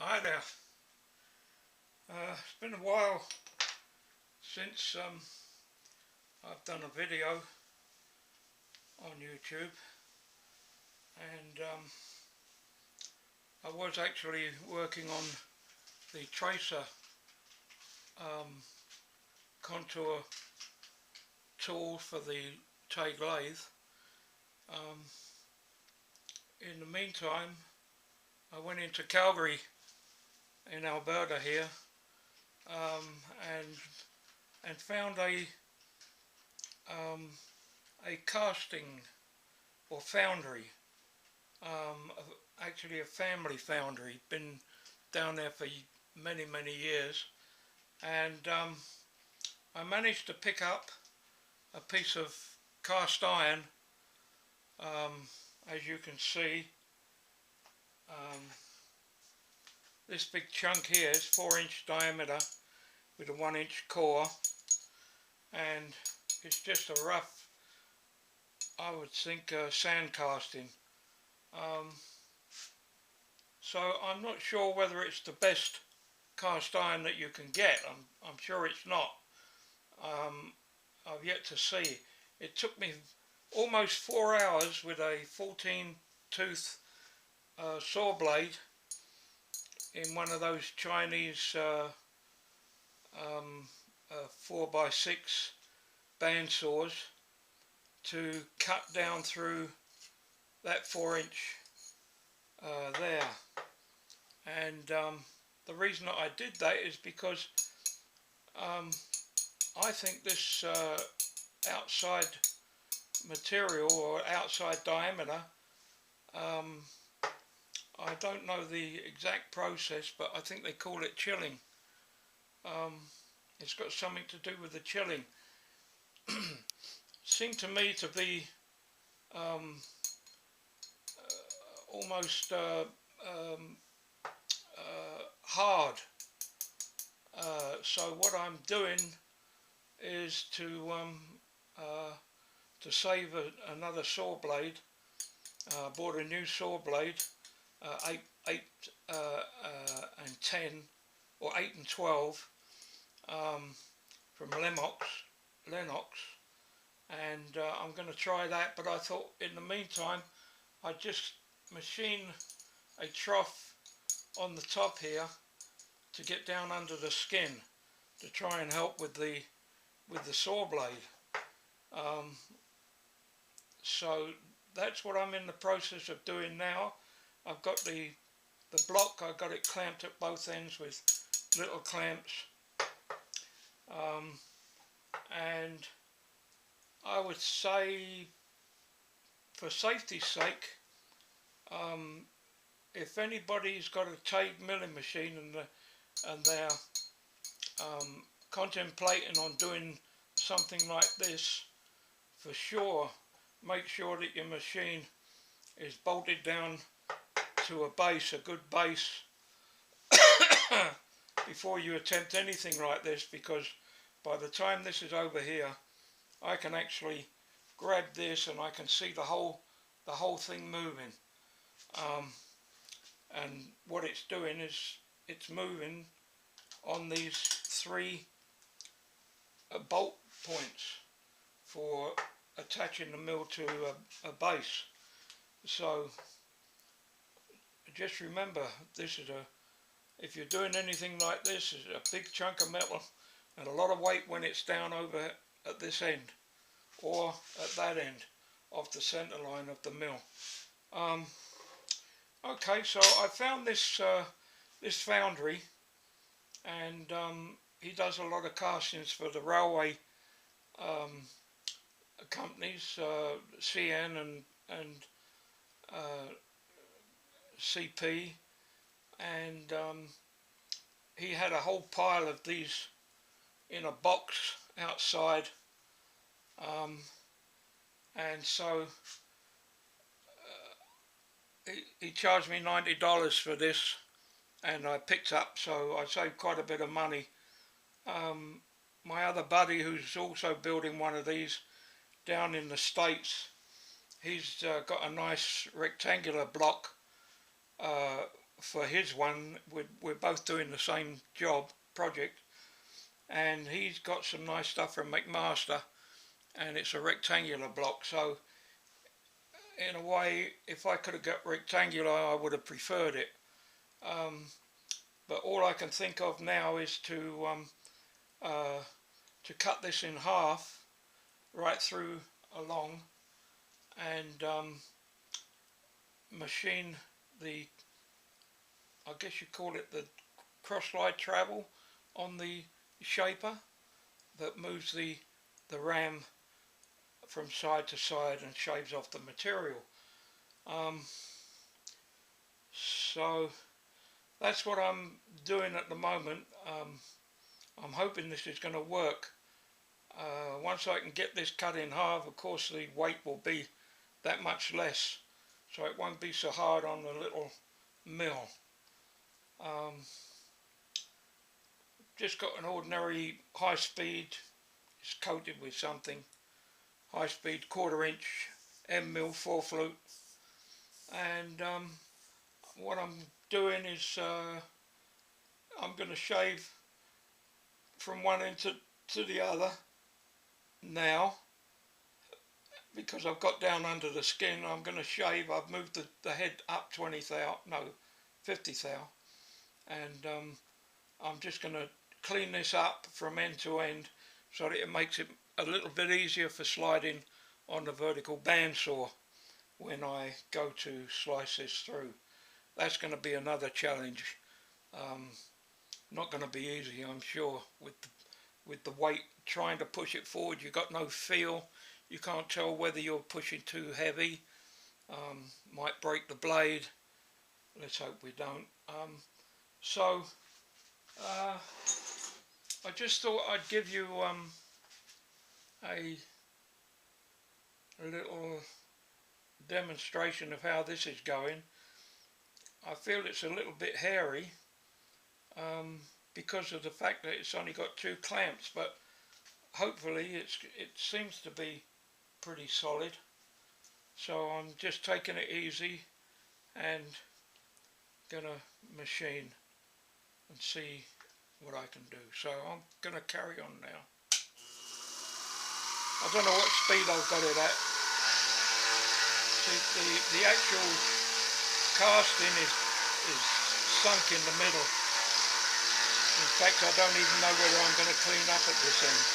Hi there. It's been a while since I've done a video on YouTube, and I was actually working on the tracer contour tool for the TIG lathe. In the meantime, I went into Calgary in Alberta here and found a casting or foundry, actually a family foundry, been down there for many years, and I managed to pick up a piece of cast iron. As you can see, this big chunk here is 4-inch diameter with a 1-inch core, and it's just a rough, I would think, sand casting. So I'm not sure whether it's the best cast iron that you can get. I'm sure it's not. I've yet to see. It took me almost 4 hours with a 14-tooth saw blade in one of those Chinese 4x6 band saws to cut down through that 4-inch there. And the reason that I did that is because I think this outside material or outside diameter, I don't know the exact process, but I think they call it chilling. It's got something to do with the chilling. Seemed to me to be almost hard. So what I'm doing is to save another saw blade. Bought a new saw blade, 8 and 10 or 8 and 12 from Lennox, and I'm going to try that. But I thought in the meantime I'd just machine a trough on the top here to get down under the skin to try and help with the saw blade. So that's what I'm in the process of doing now. I've got the block, I've got it clamped at both ends with little clamps, and I would say, for safety's sake, if anybody's got a TIG milling machine and they're contemplating on doing something like this, for sure make sure that your machine is bolted down to a base, a good base, before you attempt anything like this, because by the time this is over here I can actually grab this and I can see the whole thing moving. And what it's doing is it's moving on these 3 bolt points for attaching the mill to a base. So just remember, this is if you're doing anything like this, it's a big chunk of metal and a lot of weight when it's down over at this end or at that end of the center line of the mill. Okay, so I found this this foundry, and he does a lot of castings for the railway companies, CN and CP, and he had a whole pile of these in a box outside, and so he charged me $90 for this, and I picked up, so I saved quite a bit of money. My other buddy, who's also building one of these down in the States, he's got a nice rectangular block for his one, we're both doing the same project, and he's got some nice stuff from McMaster, and it's a rectangular block. So in a way, if I could have got rectangular, I would have preferred it. Um, but all I can think of now is to cut this in half right through along, and machine the, I guess you call it the cross-slide travel on the shaper that moves the ram from side to side and shaves off the material. Um, so that's what I'm doing at the moment. I'm hoping this is going to work. Once I can get this cut in half, of course the weight will be that much less, so it won't be so hard on the little mill. Just got an ordinary high speed, it's coated with something, high speed 1/4 inch M mill 4 flute, and what I'm doing is I'm going to shave from one end to the other now, because I've got down under the skin. I'm going to shave. I've moved the head up 20 thou, no, 50 thou, and I'm just going to clean this up from end to end so that it makes it a little bit easier for sliding on the vertical bandsaw when I go to slice this through. That's going to be another challenge. Not going to be easy, I'm sure, with the weight, trying to push it forward. You've got no feel. You can't tell whether you're pushing too heavy. Might break the blade. Let's hope we don't. So I just thought I'd give you a little demonstration of how this is going. I feel it's a little bit hairy because of the fact that it's only got 2 clamps, but hopefully it seems to be pretty solid. So I'm just taking it easy and gonna machine and see what I can do. So I'm gonna carry on now. I don't know what speed I've got it at. See, the actual casting is sunk in the middle. In fact, I don't even know whether I'm going to clean up at this end.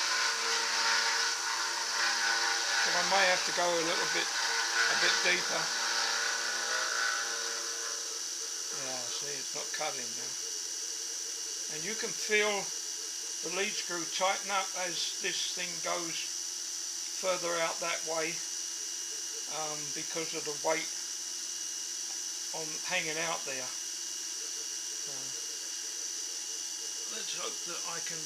So I may have to go a bit deeper. Yeah, see, it's not cutting now. And you can feel the lead screw tighten up as this thing goes further out that way, because of the weight on hanging out there. So let's hope that I can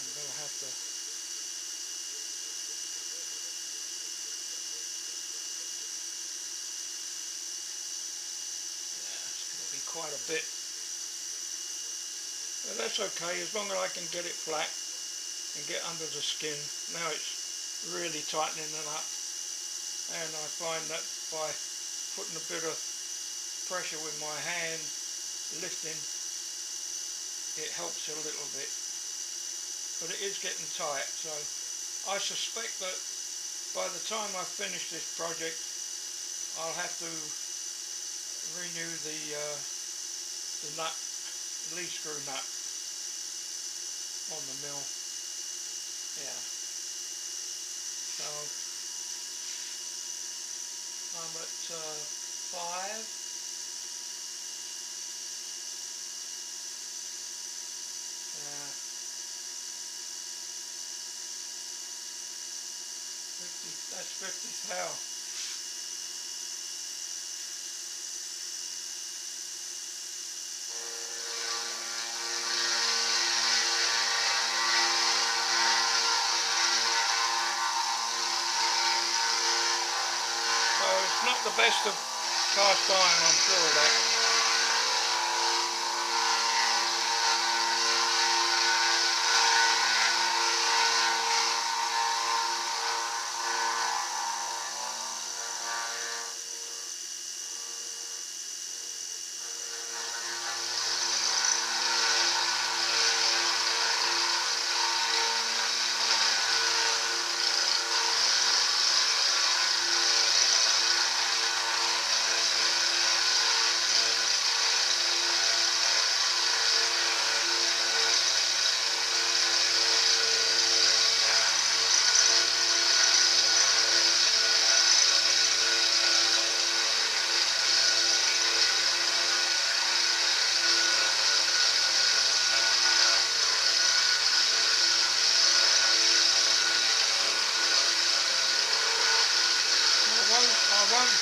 I'm going to have to it's going to be quite a bit, but that's okay as long as I can get it flat and get under the skin. Now it's really tightening it up, and I find that by putting a bit of pressure with my hand, lifting, it helps a little bit, but it is getting tight. So I suspect that by the time I finish this project, I'll have to renew the nut, lead screw nut on the mill. Yeah. So I'm at 5. Yeah. 50. That's 50 thou. Not the best of cast iron, I'm sure of that.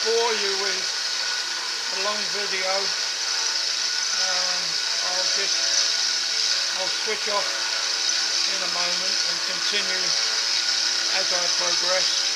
bore you with a long video. I'll switch off in a moment and continue as I progress.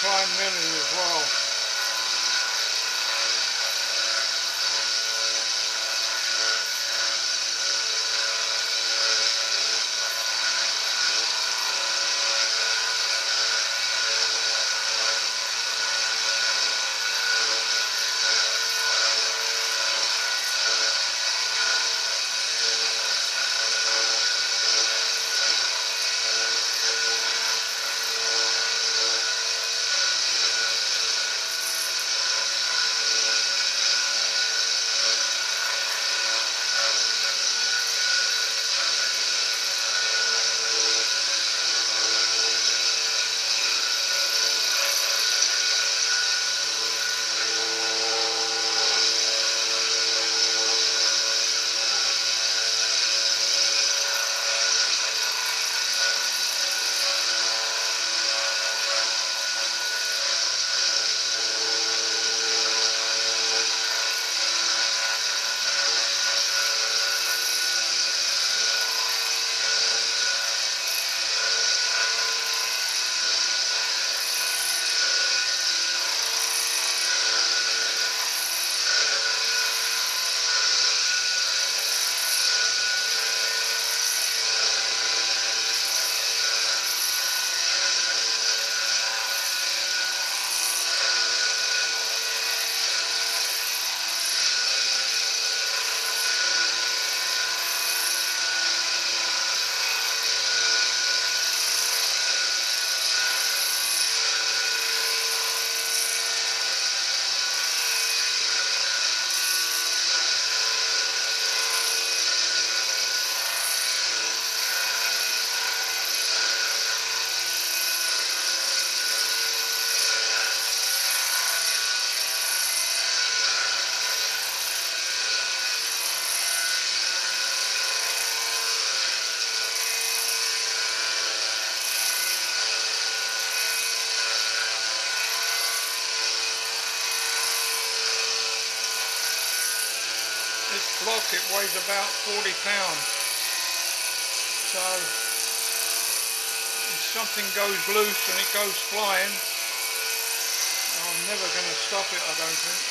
Prime menu as well. This block, it weighs about 40 pounds. So if something goes loose and it goes flying, I'm never going to stop it, I don't think.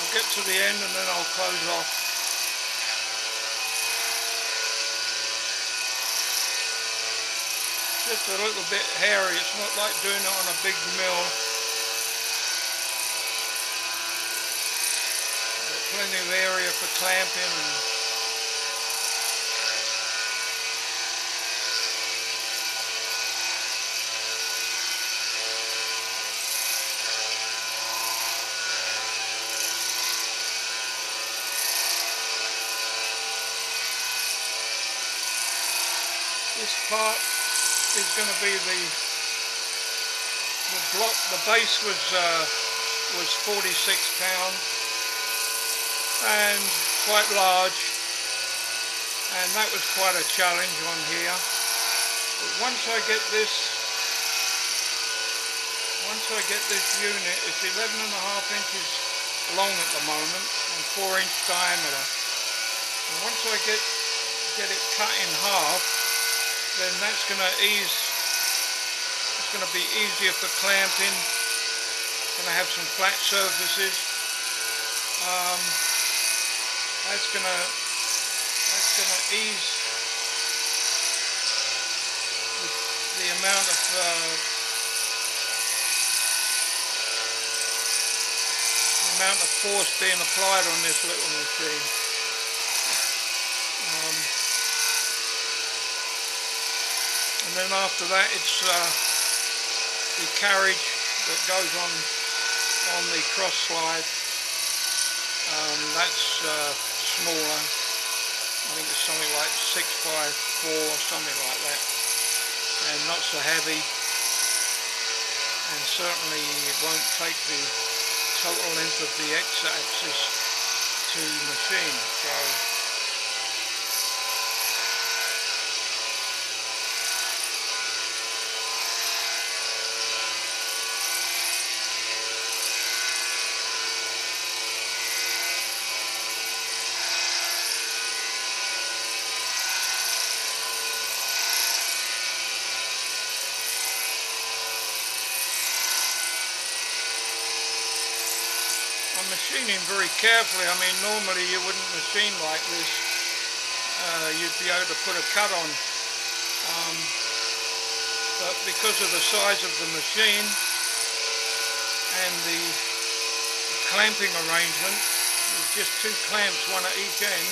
I'll get to the end and then I'll close off. Just a little bit hairy, it's not like doing it on a big mill. plenty of area for clamping. And this part is going to be the block. The base was 46 pounds and quite large, and that was quite a challenge on here. But once I get this unit, it's 11.5 inches long at the moment and 4-inch diameter. And once I get it cut in half, then that's going to ease. It's going to be easier for clamping. Going to have some flat surfaces. That's going to ease the amount of force being applied on this little machine. And then after that, it's the carriage that goes on the cross slide. That's smaller. I think it's something like 6x4, something like that, and not so heavy, and certainly it won't take the total length of the x-axis to machine. So I'm machining very carefully. I mean, normally you wouldn't machine like this. You'd be able to put a cut on. But because of the size of the machine and the clamping arrangement, with just 2 clamps, one at each end,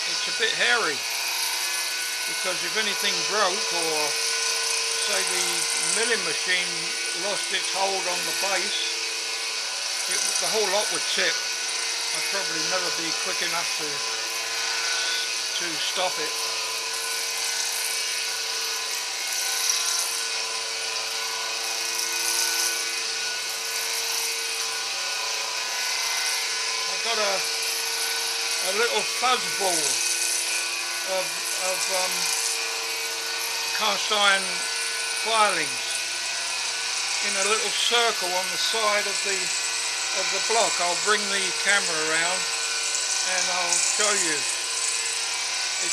it's a bit hairy. Because if anything broke, or say the milling machine lost its hold on the base, the whole lot would tip. I'd probably never be quick enough to stop it. I've got a little fuzz ball of cast iron filings in a little circle on the side of the block. I'll bring the camera around and I'll show you. It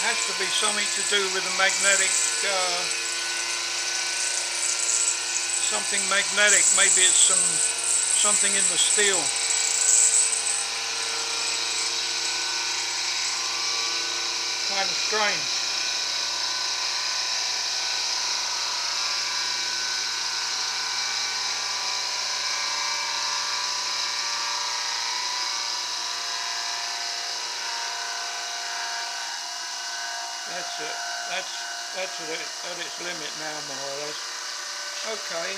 has to be something to do with the magnetic, something magnetic. Maybe it's something in the steel. Kind of strange. That's it. That's at its limit now, more or less. Okay.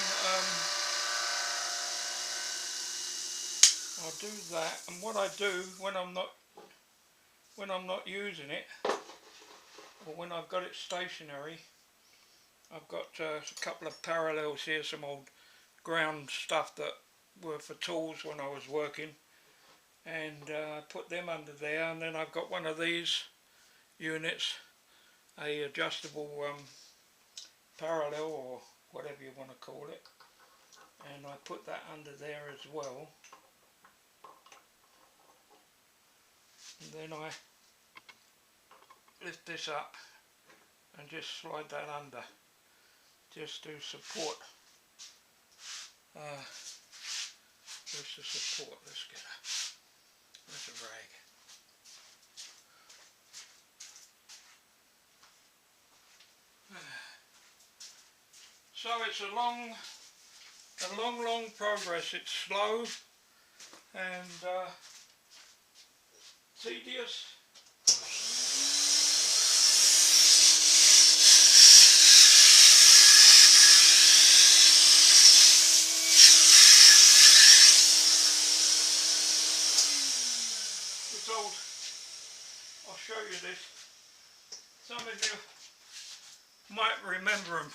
I'll do that. And what I do when I'm not using it, or when I've got it stationary, I've got a couple of parallels here, some old ground stuff that were for tools when I was working, and I put them under there. And then I've got one of these units, a adjustable parallel, or whatever you want to call it, and I put that under there as well. And then I lift this up and just slide that under, just to support. Just to support. Let's get there's a rag. So it's a long a long progress. It's slow and tedious. It's old. I'll show you this. Some of you might remember them.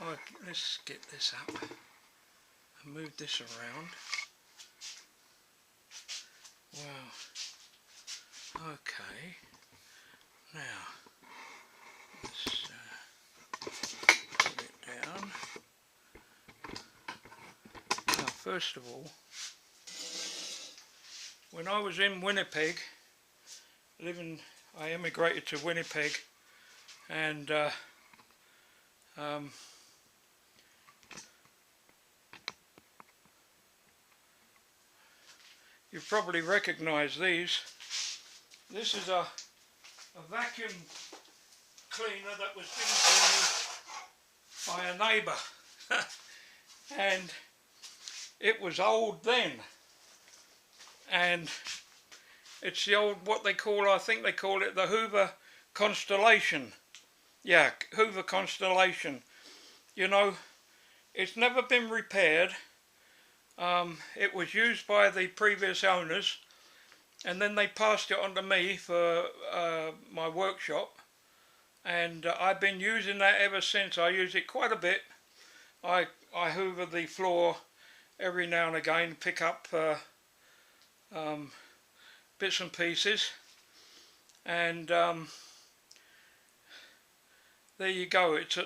Oh, let's get this up and move this around. Wow. Okay. Now, let's put it down. Now, first of all, when I was in Winnipeg, I emigrated to Winnipeg, and you probably recognise these. This is a vacuum cleaner that was given to me by a neighbour, and it was old then, and it's the old, what they call, I think they call it the Hoover Constellation. Yeah, Hoover Constellation. You know, it's never been repaired. It was used by the previous owners, and then they passed it on to me for my workshop, and I've been using that ever since. I use it quite a bit. I hoover the floor every now and again, pick up bits and pieces, and there you go. It's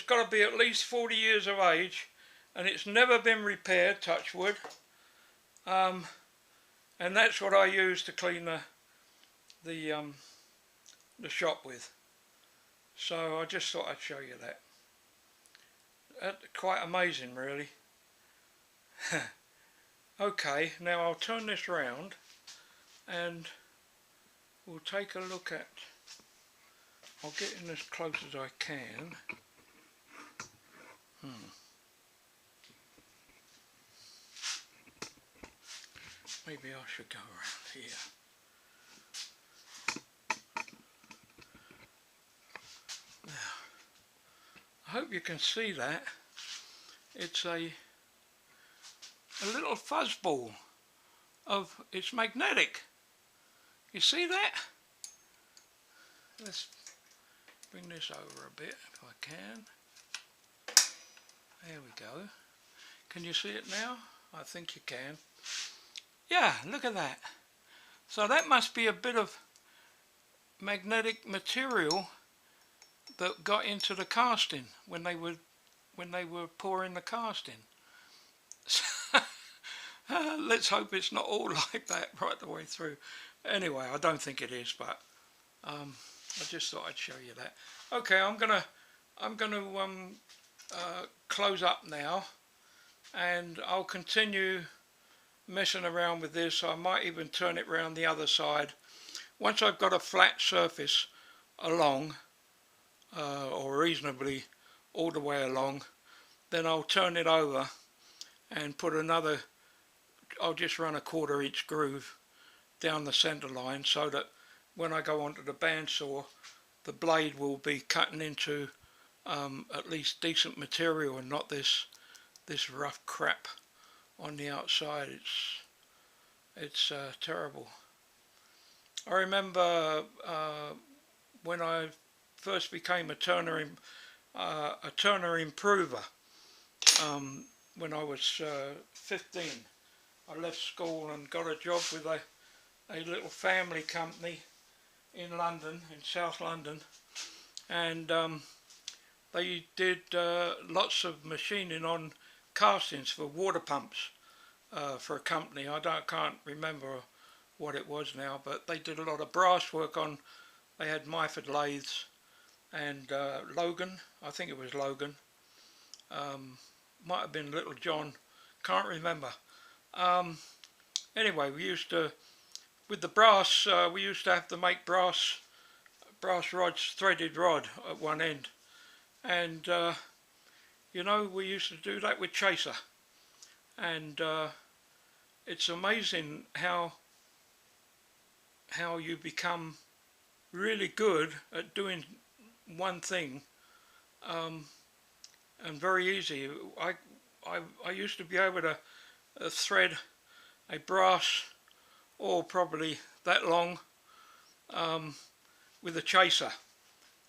got to be at least 40 years of age, and it's never been repaired, touch wood. And that's what I use to clean the shop with. So I just thought I'd show you that. That's quite amazing, really. Okay, now I'll turn this round and we'll take a look at, I'll get in as close as I can. Maybe I should go around here. Now, I hope you can see that. It's a little fuzzball it's magnetic. You see that? Let's bring this over a bit if I can. There we go. Can you see it now? I think you can. Yeah, look at that. So that must be a bit of magnetic material that got into the casting when they were pouring the casting. Let's hope it's not all like that right the way through. Anyway, I don't think it is, but I just thought I'd show you that. Okay, I'm gonna close up now, and I'll continue messing around with this. I might even turn it around the other side. Once I've got a flat surface along, or reasonably all the way along, then I'll turn it over and put another, I'll just run a 1/4 inch groove down the center line, so that when I go onto the bandsaw, the blade will be cutting into at least decent material and not this rough crap on the outside. It's terrible. I remember when I first became a turner improver, when I was 15. I left school and got a job with a little family company in London, in South London, and they did lots of machining on castings for water pumps for a company. I can't remember what it was now, but they did a lot of brass work on. They had Myford lathes and Logan, I think it was Logan, might have been Little John, can't remember. Anyway, we used to, with the brass, we used to have to make brass rods, threaded rod at one end, and You know, we used to do that with chaser, and it's amazing how you become really good at doing one thing, um, and very easy. I used to be able to thread a brass, or probably that long, um, with a chaser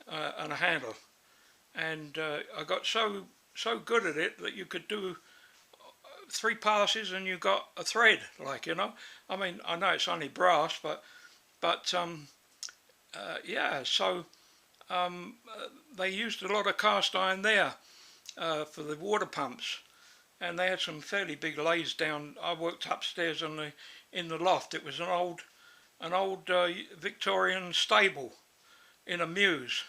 and a handle, and I got so good at it that you could do 3 passes and you got a thread, like, you know. I mean, I know it's only brass, but yeah. So they used a lot of cast iron there for the water pumps, and they had some fairly big lathes down. I worked upstairs in the loft. It was an old Victorian stable in a mews,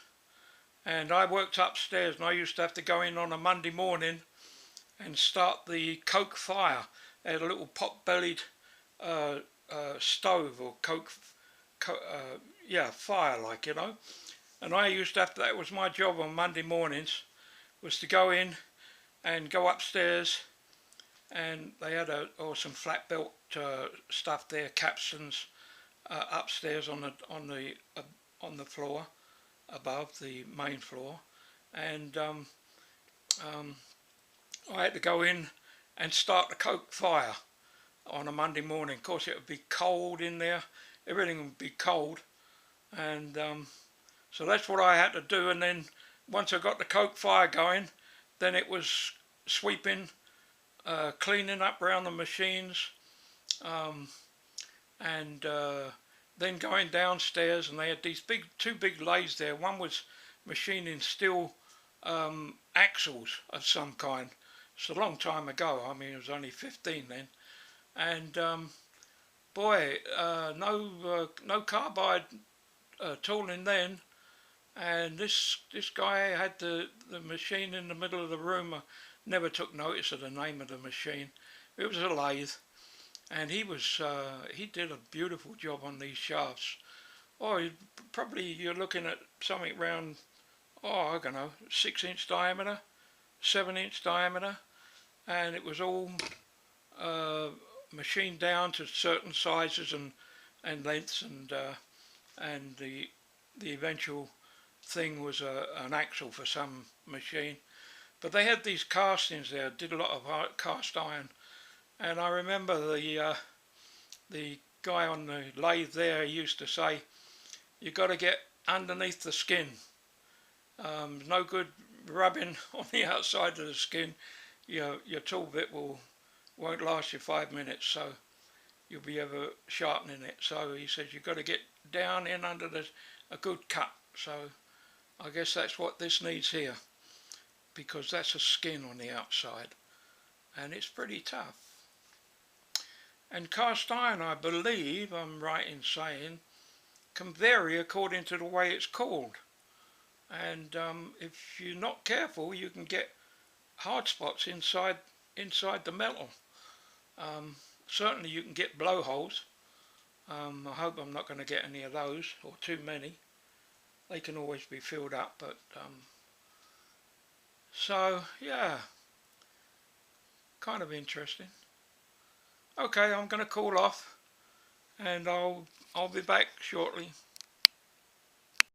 and I worked upstairs, and I used to have to go in on a Monday morning and start the coke fire. They had a little pot-bellied stove, or yeah, fire, like, you know. And I used to have to, that was my job on Monday mornings, was to go in and go upstairs, and they had some flat belt stuff there, capstans, upstairs on the floor above the main floor, and I had to go in and start the coke fire on a Monday morning. Of course, it would be cold in there, everything would be cold, and so that's what I had to do. And then once I got the coke fire going, then it was sweeping, cleaning up around the machines, and then going downstairs, and they had these two big lathes there. One was machining steel axles of some kind. It's a long time ago. I mean, I was only 15 then, and boy, no carbide tooling then. And this guy had the machine in the middle of the room. I never took notice of the name of the machine. It was a lathe, and he did a beautiful job on these shafts. Oh, probably you're looking at something around, oh, I don't know, 6-inch diameter, 7-inch diameter, and it was all machined down to certain sizes and lengths, and the eventual thing was an axle for some machine. But they had these castings there, did a lot of cast iron, and I remember the guy on the lathe there, he used to say, you got to get underneath the skin. No good rubbing on the outside of the skin. Your tool bit won't last you 5 minutes, so you'll be ever sharpening it. So he says you've got to get down in under a good cut. So I guess that's what this needs here, because that's a skin on the outside, and it's pretty tough. And cast iron, I believe I'm right in saying, can vary according to the way it's cooled, and if you're not careful, you can get hard spots inside the metal. Certainly you can get blowholes. I hope I'm not going to get any of those, or too many. They can always be filled up, but so yeah, kind of interesting. Okay, I'm going to call off, and I'll be back shortly.